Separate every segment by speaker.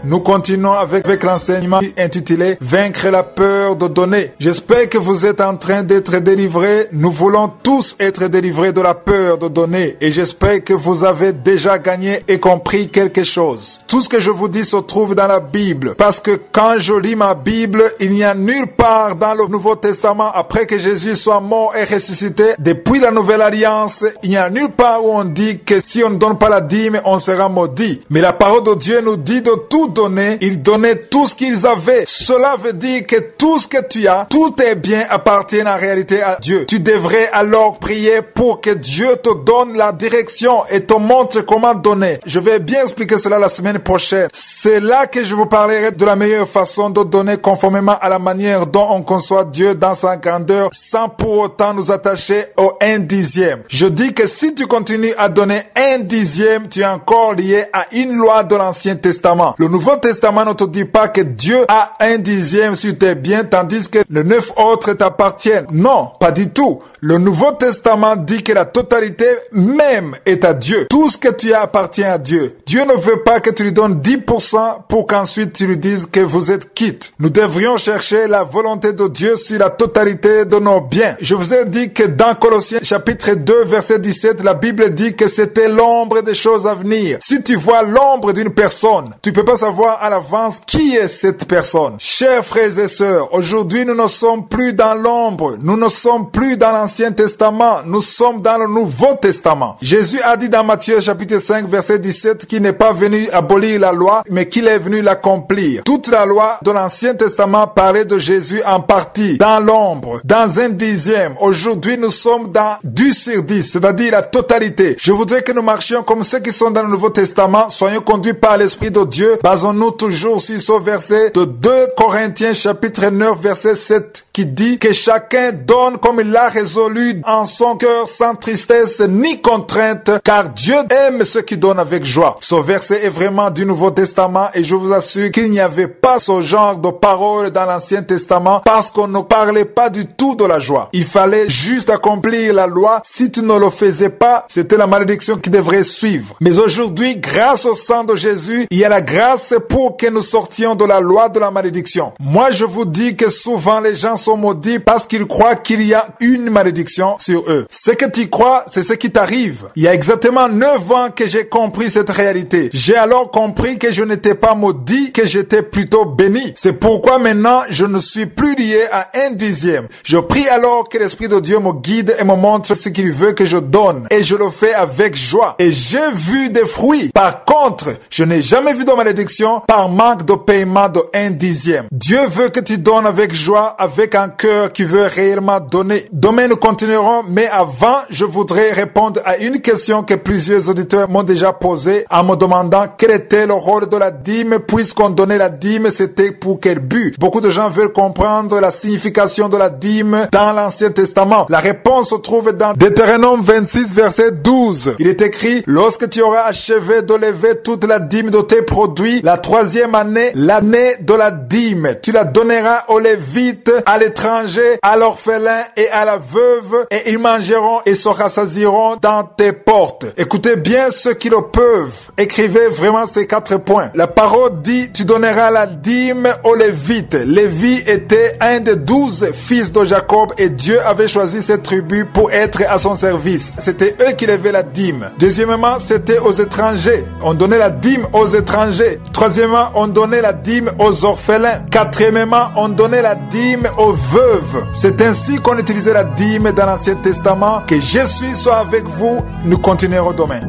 Speaker 1: Nous continuons avec l'enseignement intitulé « Vaincre la peur de donner ». J'espère que vous êtes en train d'être délivrés. Nous voulons tous être délivrés de la peur de donner. Et j'espère que vous avez déjà gagné et compris quelque chose. Tout ce que je vous dis se trouve dans la Bible. Parce que quand je lis ma Bible, il n'y a nulle part dans le Nouveau Testament, après que Jésus soit mort et ressuscité, depuis la Nouvelle Alliance, il n'y a nulle part où on dit que si on ne donne pas la dîme, on sera maudit. Mais la parole de Dieu nous dit de tout donner. Ils donnaient tout ce qu'ils avaient. Cela veut dire que tout ce que tu as, tous tes biens appartiennent en réalité à Dieu. Tu devrais alors prier pour que Dieu te donne la direction et te montre comment donner. Je vais bien expliquer cela la semaine prochaine. C'est là que je vous parlerai de la meilleure façon de donner conformément à la manière dont on conçoit Dieu dans sa grandeur sans pour autant nous attacher au 1/10. Je dis que si tu continues à donner 1/10, tu es encore lié à une loi de l'Ancien Testament. Le Nouveau Testament ne te dit pas que Dieu a 1/10 sur tes biens tandis que les 9 autres t'appartiennent. Non, pas du tout. Le Nouveau Testament dit que la totalité même est à Dieu. Tout ce que tu as appartient à Dieu. Dieu ne veut pas que tu lui donnes 10% pour qu'ensuite tu lui dises que vous êtes quitte. Nous devrions chercher la volonté de Dieu sur la totalité de nos biens. Je vous ai dit que dans Colossiens chapitre 2 verset 17, la Bible dit que c'était l'ombre des choses à venir. Si tu vois l'ombre d'une personne, tu peux pas savoir à l'avance qui est cette personne. Chers frères et sœurs, aujourd'hui nous ne sommes plus dans l'ombre. Nous ne sommes plus dans l'Ancien Testament. Nous sommes dans le Nouveau Testament. Jésus a dit dans Matthieu chapitre 5 verset 17 qu'il n'est pas venu abolir la loi, mais qu'il est venu l'accomplir. Toute la loi de l'Ancien Testament parlait de Jésus en partie, dans l'ombre, dans 1/10. Aujourd'hui, nous sommes dans 10/10, c'est-à-dire la totalité. Je voudrais que nous marchions comme ceux qui sont dans le Nouveau Testament, soyons conduits par l'Esprit de Dieu. Basons-nous toujours sur ce verset de 2 Corinthiens chapitre 9 verset 7 qui dit que chacun donne comme il l'a résolu en son cœur sans tristesse ni contrainte, car Dieu aime ceux qui donnent avec joie. Ce verset est vraiment du Nouveau Testament et je vous assure qu'il n'y avait pas ce genre de paroles dans l'Ancien Testament parce qu'on ne parlait pas du tout de la joie. Il fallait juste accomplir la loi. Si tu ne le faisais pas, c'était la malédiction qui devrait suivre. Mais aujourd'hui, grâce au sang de Jésus, il y a la grâce pour que nous sortions de la loi de la malédiction. Moi, je vous dis que souvent les gens sont maudits parce qu'ils croient qu'il y a une malédiction sur eux. Ce que tu crois, c'est ce qui t'arrive. Il y a exactement 9 ans que j'ai compris cette réalité. J'ai alors compris que je n'étais pas maudit, que j'étais plutôt béni. C'est pourquoi maintenant, je ne suis plus lié à 1/10. Je prie alors que l'Esprit de Dieu me guide et me montre ce qu'il veut que je donne. Et je le fais avec joie. Et j'ai vu des fruits. Par contre, je n'ai jamais vu de malédiction par manque de paiement de 1/10. Dieu veut que tu donnes avec joie, avec un cœur qui veut réellement donner. Demain, nous continuerons, mais avant, je voudrais répondre à une question que plusieurs auditeurs m'ont déjà posée en me demandant quel était le rôle de la dîme, puisqu'on donnait la dîme, c'était pour quel but? Beaucoup de gens veulent comprendre la signification de la dîme dans l'Ancien Testament. La réponse se trouve dans Deutéronome 26, verset 12. Il est écrit, lorsque tu auras achevé de lever toute la dîme de tes produits, la 3e année, l'année de la dîme, tu la donneras aux Lévites, à l'étranger, à l'orphelin et à la veuve, et ils mangeront et se rassasieront dans tes portes. Écoutez bien ceux qui le peuvent. Écrivez vraiment ces 4 points. La parole dit, tu donneras la dîme aux Lévites. Lévi était un des 12 fils de Jacob et Dieu avait choisi cette tribu pour être à son service. C'était eux qui levaient la dîme. Deuxièmement, c'était aux étrangers. On donnait la dîme aux étrangers. Troisièmement, on donnait la dîme aux orphelins. Quatrièmement, on donnait la dîme aux veuves. C'est ainsi qu'on utilisait la dîme dans l'Ancien Testament. Que Jésus soit avec vous. Nous continuerons demain.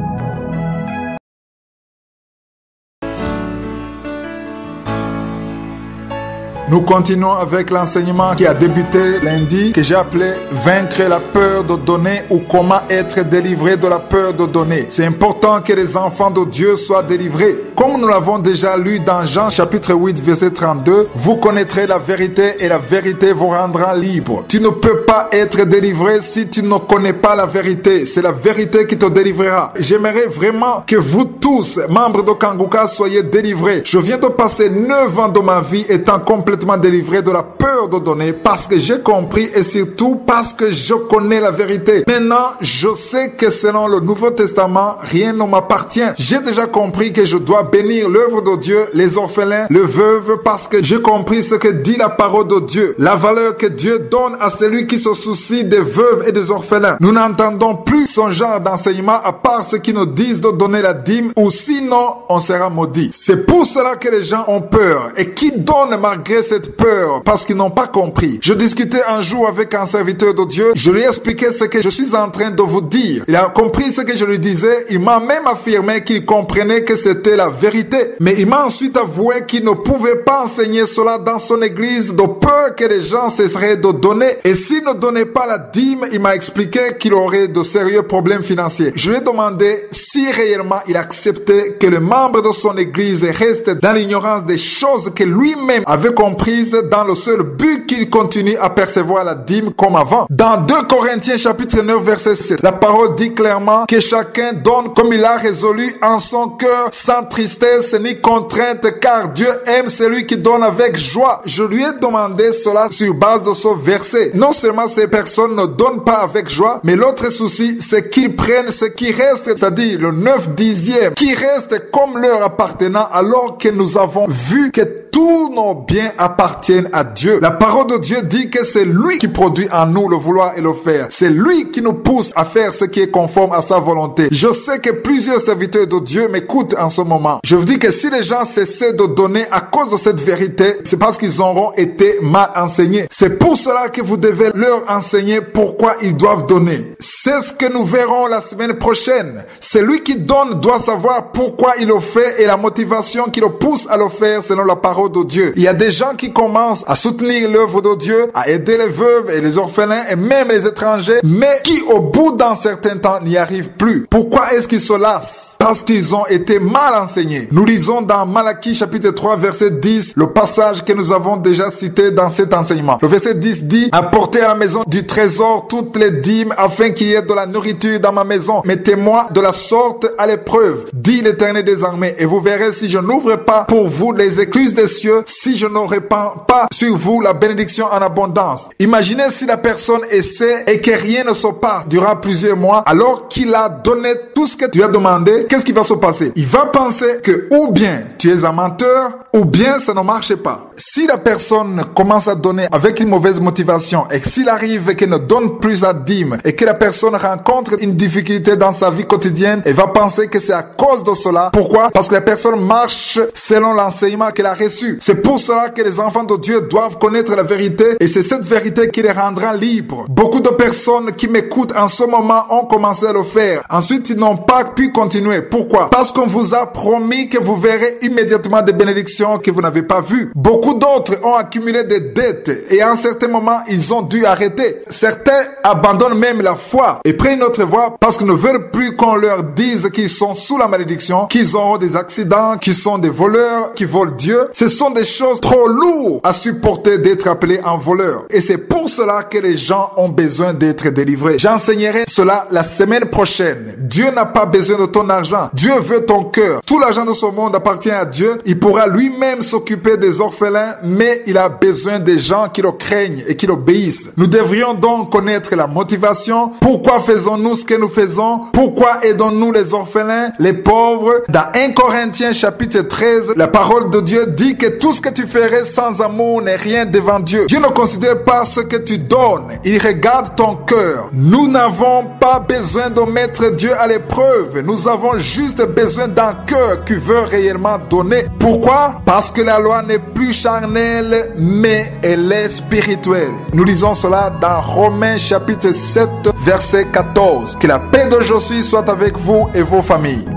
Speaker 1: Nous continuons avec l'enseignement qui a débuté lundi, que j'ai appelé « Vaincre la peur de donner » ou « Comment être délivré de la peur de donner ». C'est important que les enfants de Dieu soient délivrés. Comme nous l'avons déjà lu dans Jean chapitre 8 verset 32, « Vous connaîtrez la vérité et la vérité vous rendra libre ». Tu ne peux pas être délivré si tu ne connais pas la vérité. C'est la vérité qui te délivrera. J'aimerais vraiment que vous tous, membres de Kanguka, soyez délivrés. Je viens de passer 9 ans de ma vie étant complètement délivré de la peur de donner parce que j'ai compris et surtout parce que je connais la vérité. Maintenant, je sais que selon le Nouveau Testament, rien ne m'appartient. J'ai déjà compris que je dois bénir l'œuvre de Dieu, les orphelins, les veuves, parce que j'ai compris ce que dit la parole de Dieu. La valeur que Dieu donne à celui qui se soucie des veuves et des orphelins. Nous n'entendons plus son genre d'enseignement à part ceux qui nous disent de donner la dîme ou sinon on sera maudit. C'est pour cela que les gens ont peur et qui donnent malgré cette peur parce qu'ils n'ont pas compris. Je discutais un jour avec un serviteur de Dieu. Je lui ai expliqué ce que je suis en train de vous dire. Il a compris ce que je lui disais. Il m'a même affirmé qu'il comprenait que c'était la vérité. Mais il m'a ensuite avoué qu'il ne pouvait pas enseigner cela dans son église de peur que les gens cesseraient de donner. Et s'il ne donnait pas la dîme, il m'a expliqué qu'il aurait de sérieux problèmes financiers. Je lui ai demandé si réellement il acceptait que les membres de son église restent dans l'ignorance des choses que lui-même avait comprises dans le seul but qu'il continue à percevoir la dîme comme avant. Dans 2 Corinthiens chapitre 9 verset 7, la parole dit clairement que chacun donne comme il a résolu en son cœur, sans tristesse ni contrainte, car Dieu aime celui qui donne avec joie. Je lui ai demandé cela sur base de ce verset. Non seulement ces personnes ne donnent pas avec joie, mais l'autre souci, c'est qu'ils prennent ce qui reste, c'est-à-dire le 9/10, qui reste comme leur appartenant, alors que nous avons vu que tous nos biens appartiennent à Dieu. La parole de Dieu dit que c'est lui qui produit en nous le vouloir et le faire. C'est lui qui nous pousse à faire ce qui est conforme à sa volonté. Je sais que plusieurs serviteurs de Dieu m'écoutent en ce moment. Je vous dis que si les gens cessaient de donner à cause de cette vérité, c'est parce qu'ils auront été mal enseignés. C'est pour cela que vous devez leur enseigner pourquoi ils doivent donner. C'est ce que nous verrons la semaine prochaine. Celui qui donne doit savoir pourquoi il le fait et la motivation qui le pousse à le faire selon la parole de Dieu. Il y a des gens qui commencent à soutenir l'œuvre de Dieu, à aider les veuves et les orphelins et même les étrangers, mais qui au bout d'un certain temps n'y arrivent plus. Pourquoi est-ce qu'ils se lassent? Parce qu'ils ont été mal enseignés. Nous lisons dans Malachie chapitre 3 verset 10 le passage que nous avons déjà cité dans cet enseignement. Le verset 10 dit: apportez à la maison du trésor toutes les dîmes afin qu'il y ait de la nourriture dans ma maison. Mettez-moi de la sorte à l'épreuve, dit l'Éternel des armées, et vous verrez si je n'ouvre pas pour vous les écluses des cieux, si je ne répands pas sur vous la bénédiction en abondance. Imaginez si la personne essaie et que rien ne se passe durant plusieurs mois alors qu'il a donné tout ce que tu as demandé. Qu'est-ce qui va se passer? Il va penser que ou bien tu es un menteur ou bien ça ne marche pas. Si la personne commence à donner avec une mauvaise motivation et s'il arrive qu'elle ne donne plus la dîme et que la personne rencontre une difficulté dans sa vie quotidienne, elle va penser que c'est à cause de cela. Pourquoi? Parce que la personne marche selon l'enseignement qu'elle a reçu. C'est pour cela que les enfants de Dieu doivent connaître la vérité et c'est cette vérité qui les rendra libres. Beaucoup de personnes qui m'écoutent en ce moment ont commencé à le faire. Ensuite, ils n'ont pas pu continuer. Pourquoi? Parce qu'on vous a promis que vous verrez immédiatement des bénédictions que vous n'avez pas vues. Beaucoup d'autres ont accumulé des dettes et à un certain moment, ils ont dû arrêter. Certains abandonnent même la foi et prennent une autre voie parce qu'ils ne veulent plus qu'on leur dise qu'ils sont sous la malédiction, qu'ils auront des accidents, qu'ils sont des voleurs, qu'ils volent Dieu. Ce sont des choses trop lourdes à supporter d'être appelés en voleurs. Et c'est pour cela que les gens ont besoin d'être délivrés. J'enseignerai cela la semaine prochaine. Dieu n'a pas besoin de ton argent. Dieu veut ton cœur. Tout l'argent de ce monde appartient à Dieu. Il pourra lui-même s'occuper des orphelins, mais il a besoin des gens qui le craignent et qui l'obéissent. Nous devrions donc connaître la motivation. Pourquoi faisons-nous ce que nous faisons? Pourquoi aidons-nous les orphelins, les pauvres? Dans 1 Corinthiens chapitre 13, la parole de Dieu dit que tout ce que tu ferais sans amour n'est rien devant Dieu. Dieu ne considère pas ce que tu donnes. Il regarde ton cœur. Nous n'avons pas besoin de mettre Dieu à l'épreuve. Nous avons juste besoin d'un cœur qui veut réellement donner. Pourquoi? Parce que la loi n'est plus charnelle, mais elle est spirituelle. Nous lisons cela dans Romains chapitre 7, verset 14. Que la paix de Jésus soit avec vous et vos familles.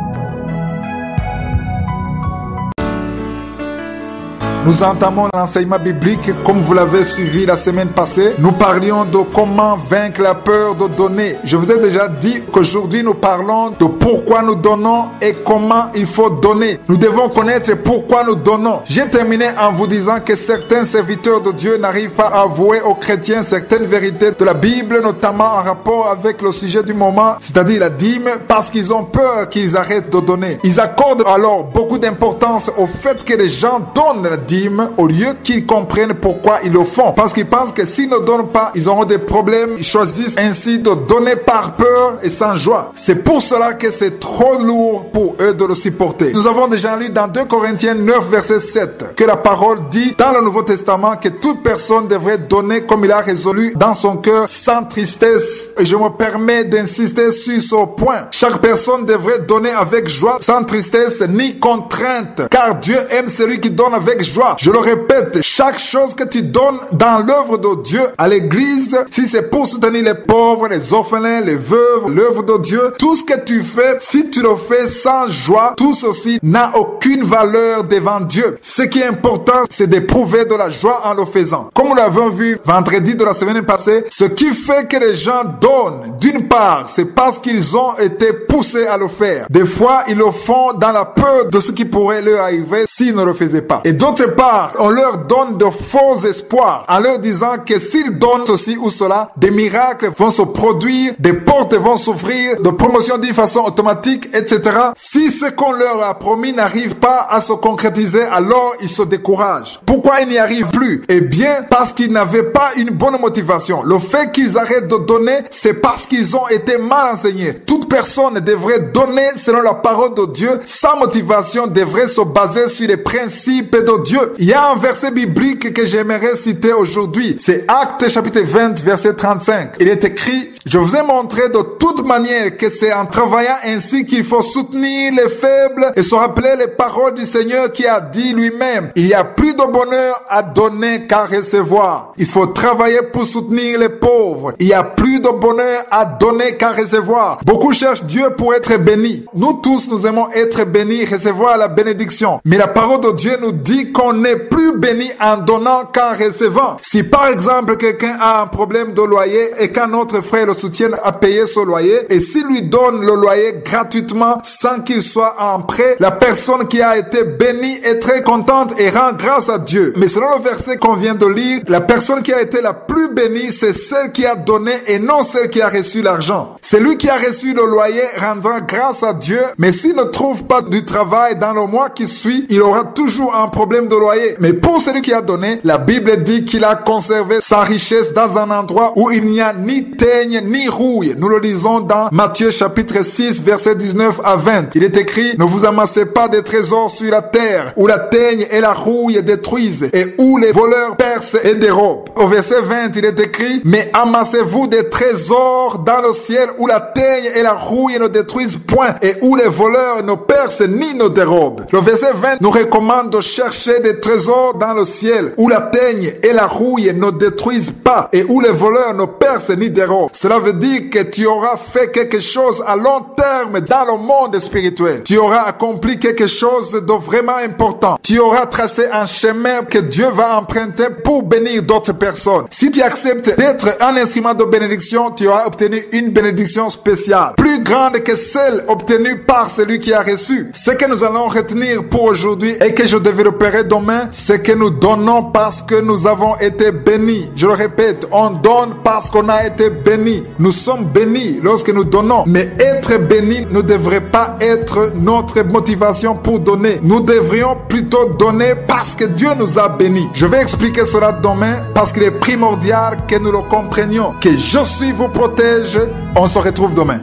Speaker 1: Nous entamons l'enseignement biblique comme vous l'avez suivi la semaine passée. Nous parlions de comment vaincre la peur de donner. Je vous ai déjà dit qu'aujourd'hui nous parlons de pourquoi nous donnons et comment il faut donner. Nous devons connaître pourquoi nous donnons. J'ai terminé en vous disant que certains serviteurs de Dieu n'arrivent pas à avouer aux chrétiens certaines vérités de la Bible, notamment en rapport avec le sujet du moment, c'est-à-dire la dîme, parce qu'ils ont peur qu'ils arrêtent de donner. Ils accordent alors beaucoup d'importance au fait que les gens donnent la dîme dîme au lieu qu'ils comprennent pourquoi ils le font. Parce qu'ils pensent que s'ils ne donnent pas, ils auront des problèmes. Ils choisissent ainsi de donner par peur et sans joie. C'est pour cela que c'est trop lourd pour eux de le supporter. Nous avons déjà lu dans 2 Corinthiens 9, verset 7, que la parole dit dans le Nouveau Testament que toute personne devrait donner comme il a résolu dans son cœur, sans tristesse. Et je me permets d'insister sur ce point. Chaque personne devrait donner avec joie, sans tristesse ni contrainte, car Dieu aime celui qui donne avec joie. Je le répète, chaque chose que tu donnes dans l'œuvre de Dieu à l'église, si c'est pour soutenir les pauvres, les orphelins, les veuves, l'œuvre de Dieu, tout ce que tu fais, si tu le fais sans joie, tout ceci n'a aucune valeur devant Dieu. Ce qui est important, c'est d'éprouver de la joie en le faisant. Comme nous l'avons vu vendredi de la semaine passée, ce qui fait que les gens donnent, d'une part, c'est parce qu'ils ont été poussés à le faire. Des fois, ils le font dans la peur de ce qui pourrait leur arriver s'ils ne le faisaient pas. Et d'autre part, on leur donne de faux espoirs en leur disant que s'ils donnent ceci ou cela, des miracles vont se produire, des portes vont s'ouvrir, de promotion d'une façon automatique, etc. Si ce qu'on leur a promis n'arrive pas à se concrétiser, alors ils se découragent. Pourquoi ils n'y arrivent plus? Eh bien, parce qu'ils n'avaient pas une bonne motivation. Le fait qu'ils arrêtent de donner, c'est parce qu'ils ont été mal enseignés. Toute personne devrait donner selon la parole de Dieu. Sa motivation devrait se baser sur les principes de Dieu. Il y a un verset biblique que j'aimerais citer aujourd'hui. C'est Actes chapitre 20, verset 35. Il est écrit: je vous ai montré de toute manière que c'est en travaillant ainsi qu'il faut soutenir les faibles et se rappeler les paroles du Seigneur qui a dit lui-même: il y a plus de bonheur à donner qu'à recevoir. Il faut travailler pour soutenir les pauvres. Il y a plus de bonheur à donner qu'à recevoir. Beaucoup cherchent Dieu pour être bénis. Nous tous, nous aimons être bénis, recevoir la bénédiction. Mais la parole de Dieu nous dit qu'on n'est plus béni en donnant qu'en recevant. Si par exemple quelqu'un a un problème de loyer et qu'un autre frère le soutienne à payer ce loyer, et s'il lui donne le loyer gratuitement sans qu'il soit en prêt, la personne qui a été bénie est très contente et rend grâce à Dieu. Mais selon le verset qu'on vient de lire, la personne qui a été la plus bénie, c'est celle qui a donné et non celle qui a reçu l'argent. Celui qui a reçu le loyer rendra grâce à Dieu, mais s'il ne trouve pas du travail dans le mois qui suit, il aura toujours un problème de loyer. Mais pour celui qui a donné, la Bible dit qu'il a conservé sa richesse dans un endroit où il n'y a ni teigne ni rouille. Nous le lisons dans Matthieu chapitre 6, verset 19 à 20. Il est écrit: ne vous amassez pas des trésors sur la terre, où la teigne et la rouille détruisent, et où les voleurs percent et dérobent. Au verset 20, il est écrit: mais amassez-vous des trésors dans le ciel, où la teigne et la rouille ne détruisent point, et où les voleurs ne percent ni ne dérobent. Le verset 20 nous recommande de chercher des trésors dans le ciel, où la teigne et la rouille ne détruisent pas, et où les voleurs ne percent ni dérobent. Cela veut dire que tu auras fait quelque chose à long terme dans le monde spirituel. Tu auras accompli quelque chose de vraiment important. Tu auras tracé un chemin que Dieu va emprunter pour bénir d'autres personnes. Si tu acceptes d'être un instrument de bénédiction, tu auras obtenu une bénédiction spéciale, plus grande que celle obtenue par celui qui a reçu. Ce que nous allons retenir pour aujourd'hui et que je développerai demain, c'est que nous donnons parce que nous avons été bénis. Je le répète, on donne parce qu'on a été bénis. Nous sommes bénis lorsque nous donnons. Mais être béni ne devrait pas être notre motivation pour donner. Nous devrions plutôt donner parce que Dieu nous a bénis. Je vais expliquer cela demain parce qu'il est primordial que nous le comprenions. Que je suis vous protège. On se retrouve demain.